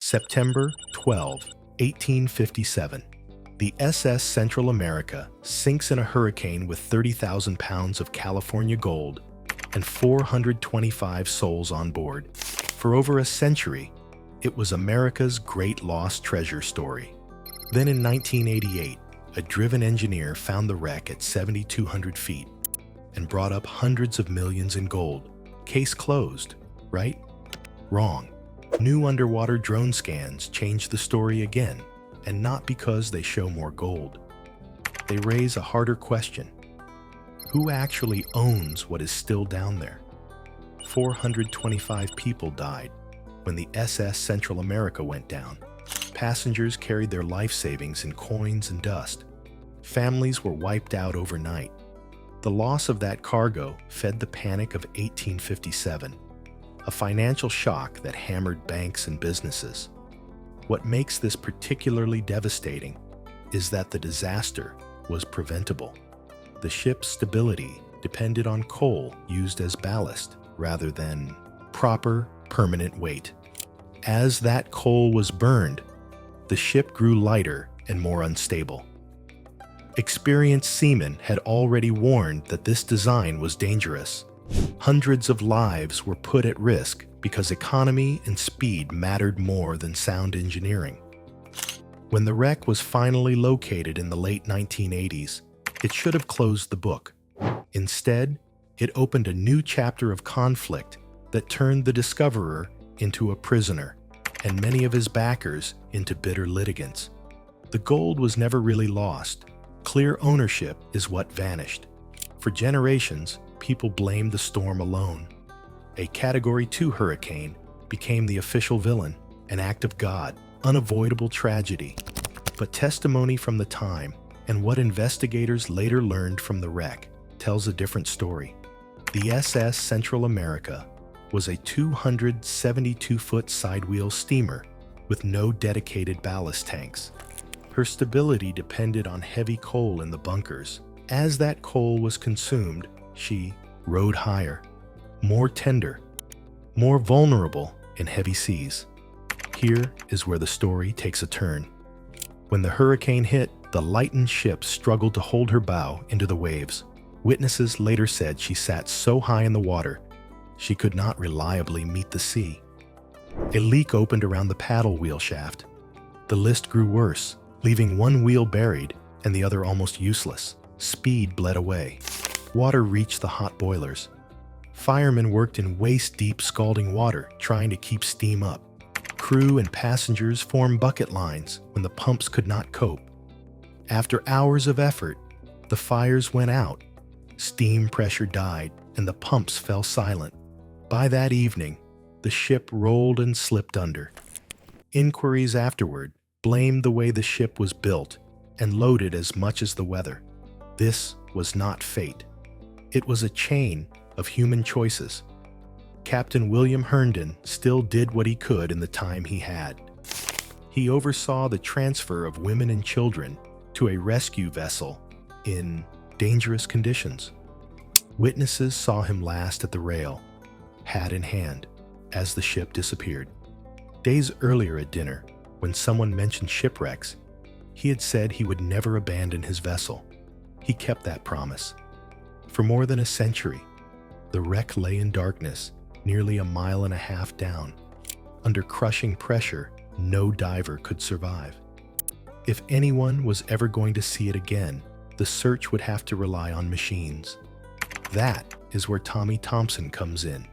September 12, 1857. The SS Central America sinks in a hurricane with 30,000 pounds of California gold and 425 souls on board. For over a century, it was America's great lost treasure story. Then in 1988, a driven engineer found the wreck at 7,200 feet and brought up hundreds of millions in gold. Case closed, right? Wrong. New underwater drone scans changed the story again, and not because they show more gold. They raise a harder question. Who actually owns what is still down there? 425 people died when the SS Central America went down. Passengers carried their life savings in coins and dust. Families were wiped out overnight. The loss of that cargo fed the panic of 1857, a financial shock that hammered banks and businesses. What makes this particularly devastating is that the disaster was preventable. The ship's stability depended on coal used as ballast rather than proper, permanent weight. As that coal was burned, the ship grew lighter and more unstable. Experienced seamen had already warned that this design was dangerous. Hundreds of lives were put at risk because economy and speed mattered more than sound engineering. When the wreck was finally located in the late 1980s, it should have closed the book. Instead, it opened a new chapter of conflict that turned the discoverer into a prisoner and many of his backers into bitter litigants. The gold was never really lost. Clear ownership is what vanished. For generations, people blamed the storm alone. A Category 2 hurricane became the official villain, an act of God, unavoidable tragedy. But testimony from the time and what investigators later learned from the wreck tells a different story. The SS Central America was a 272-foot sidewheel steamer with no dedicated ballast tanks. Her stability depended on heavy coal in the bunkers. As that coal was consumed, she rode higher, more tender, more vulnerable in heavy seas. Here is where the story takes a turn. When the hurricane hit, the lightened ship struggled to hold her bow into the waves. Witnesses later said she sat so high in the water, she could not reliably meet the sea. A leak opened around the paddle wheel shaft. The list grew worse, leaving one wheel buried and the other almost useless. Speed bled away. Water reached the hot boilers. Firemen worked in waist-deep scalding water, trying to keep steam up. Crew and passengers formed bucket lines when the pumps could not cope. After hours of effort, the fires went out. Steam pressure died, and the pumps fell silent. By that evening, the ship rolled and slipped under. Inquiries afterward blamed the way the ship was built and loaded as much as the weather. This was not fate. It was a chain of human choices. Captain William Herndon still did what he could in the time he had. He oversaw the transfer of women and children to a rescue vessel in dangerous conditions. Witnesses saw him last at the rail, hat in hand, as the ship disappeared. Days earlier at dinner, when someone mentioned shipwrecks, he had said he would never abandon his vessel. He kept that promise. For more than a century, the wreck lay in darkness, nearly a mile and a half down. Under crushing pressure, no diver could survive. If anyone was ever going to see it again, the search would have to rely on machines. That is where Tommy Thompson comes in.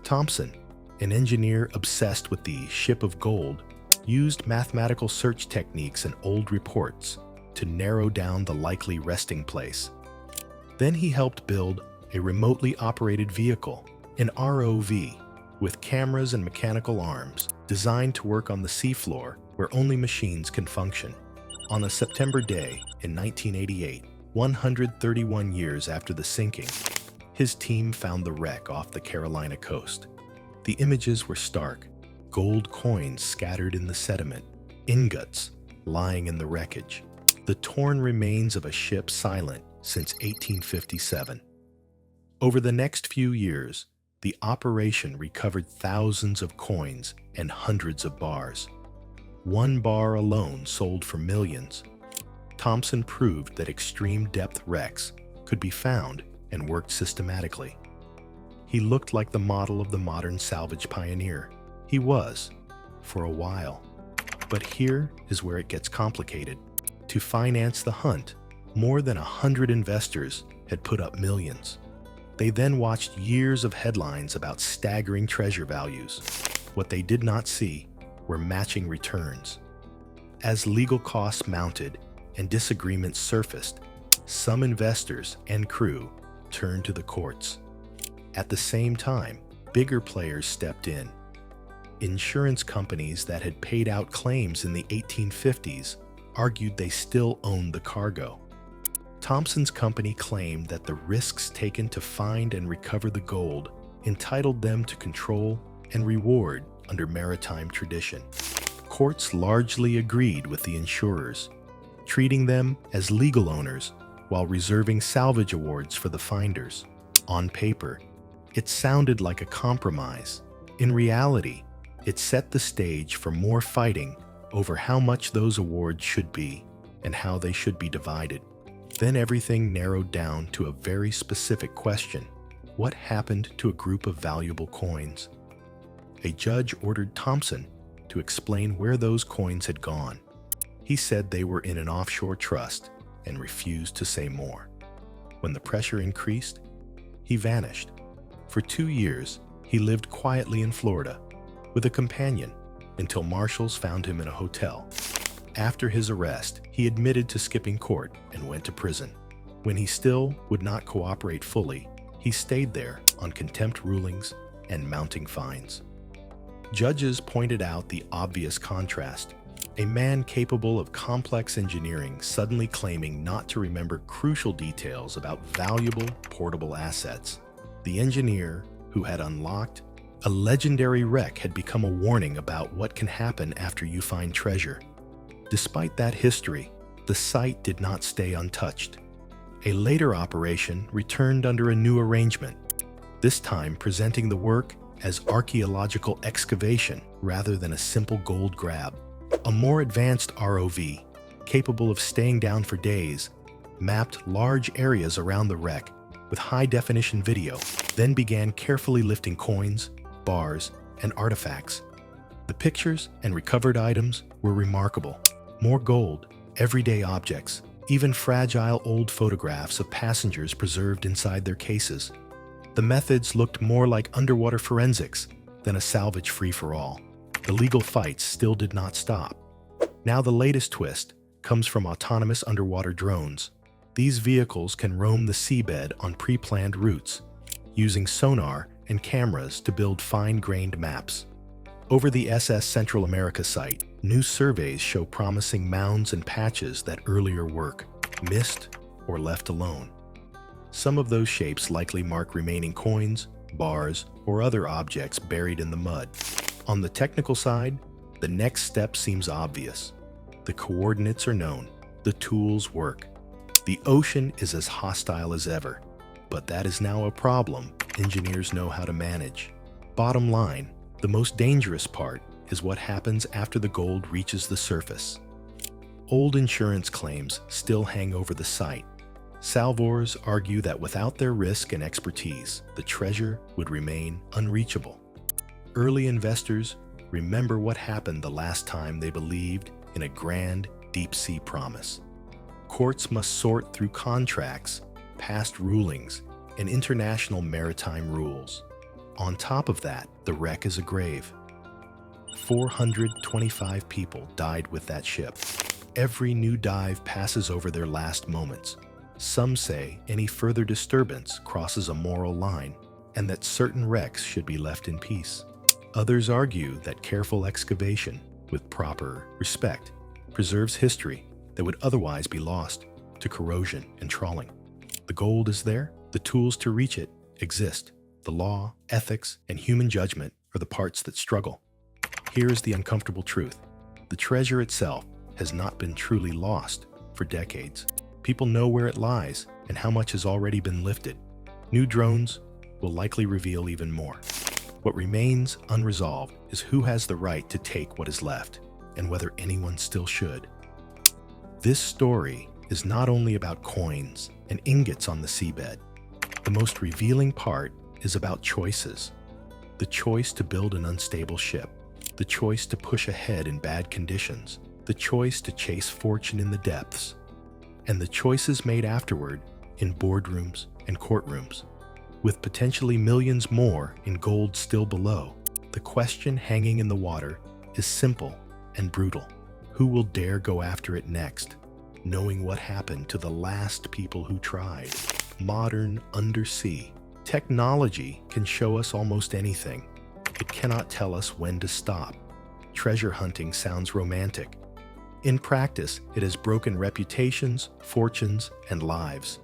Thompson, an engineer obsessed with the ship of gold, used mathematical search techniques and old reports to narrow down the likely resting place. Then he helped build a remotely operated vehicle, an ROV, with cameras and mechanical arms designed to work on the seafloor where only machines can function. On a September day in 1988, 131 years after the sinking, his team found the wreck off the Carolina coast. The images were stark: gold coins scattered in the sediment, ingots lying in the wreckage, the torn remains of a ship silent since 1857. Over the next few years, The operation recovered thousands of coins and hundreds of bars. One bar alone sold for millions. Thompson proved that extreme depth wrecks could be found and worked systematically. He looked like the model of the modern salvage pioneer. He was, for a while. But here is where it gets complicated. To finance the hunt, more than 100 investors had put up millions. They then watched years of headlines about staggering treasure values. What they did not see were matching returns. As legal costs mounted and disagreements surfaced, some investors and crew turned to the courts. At the same time, bigger players stepped in. Insurance companies that had paid out claims in the 1850s argued they still owned the cargo. Thompson's company claimed that the risks taken to find and recover the gold entitled them to control and reward under maritime tradition. Courts largely agreed with the insurers, treating them as legal owners while reserving salvage awards for the finders. On paper, it sounded like a compromise. In reality, it set the stage for more fighting over how much those awards should be and how they should be divided. Then everything narrowed down to a very specific question. What happened to a group of valuable coins? A judge ordered Thompson to explain where those coins had gone. He said they were in an offshore trust and refused to say more. When the pressure increased, he vanished. For 2 years, he lived quietly in Florida with a companion until marshals found him in a hotel. After his arrest, he admitted to skipping court and went to prison. When he still would not cooperate fully, he stayed there on contempt rulings and mounting fines. Judges pointed out the obvious contrast. A man capable of complex engineering suddenly claiming not to remember crucial details about valuable portable assets. The engineer who had unlocked a legendary wreck had become a warning about what can happen after you find treasure. Despite that history, the site did not stay untouched. A later operation returned under a new arrangement, this time presenting the work as archaeological excavation rather than a simple gold grab. A more advanced ROV, capable of staying down for days, mapped large areas around the wreck with high-definition video, then began carefully lifting coins, bars, and artifacts. The pictures and recovered items were remarkable. More gold, everyday objects, even fragile old photographs of passengers preserved inside their cases. The methods looked more like underwater forensics than a salvage free-for-all. The legal fights still did not stop. Now the latest twist comes from autonomous underwater drones. These vehicles can roam the seabed on pre-planned routes, using sonar and cameras to build fine-grained maps. Over the SS Central America site, new surveys show promising mounds and patches that earlier work missed or left alone. Some of those shapes likely mark remaining coins, bars, or other objects buried in the mud. On the technical side, the next step seems obvious. The coordinates are known, the tools work. The ocean is as hostile as ever, but that is now a problem engineers know how to manage. Bottom line, the most dangerous part is what happens after the gold reaches the surface. Old insurance claims still hang over the site. Salvors argue that without their risk and expertise, the treasure would remain unreachable. Early investors remember what happened the last time they believed in a grand deep-sea promise. Courts must sort through contracts, past rulings, and international maritime rules. On top of that, the wreck is a grave. 425 people died with that ship. Every new dive passes over their last moments. Some say any further disturbance crosses a moral line, and that certain wrecks should be left in peace. Others argue that careful excavation, with proper respect, preserves history that would otherwise be lost to corrosion and trawling. The gold is there, the tools to reach it exist. The law, ethics, and human judgment are the parts that struggle. Here is the uncomfortable truth. The treasure itself has not been truly lost for decades. People know where it lies and how much has already been lifted. New drones, will likely reveal even more. What remains unresolved is who has the right to take what is left, and whether anyone still should. This story is not only about coins and ingots on the seabed. The most revealing part is about choices. The choice to build an unstable ship, the choice to push ahead in bad conditions, the choice to chase fortune in the depths, and the choices made afterward in boardrooms and courtrooms. With potentially millions more in gold still below, the question hanging in the water is simple and brutal. Who will dare go after it next, knowing what happened to the last people who tried? Modern undersea technology can show us almost anything. It cannot tell us when to stop. Treasure hunting sounds romantic. In practice, it has broken reputations, fortunes, and lives.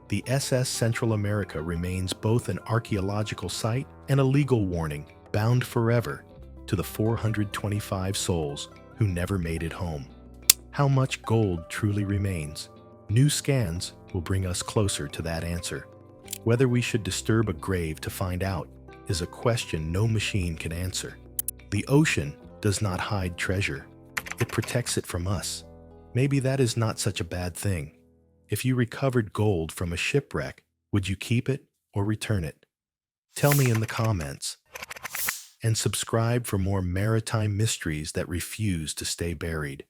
The SS Central America remains both an archaeological site and a legal warning, bound forever to the 425 souls who never made it home. How much gold truly remains? New scans will bring us closer to that answer. Whether we should disturb a grave to find out is a question no machine can answer. The ocean does not hide treasure. It protects it from us. Maybe that is not such a bad thing. If you recovered gold from a shipwreck, would you keep it or return it? Tell me in the comments. And subscribe for more maritime mysteries that refuse to stay buried.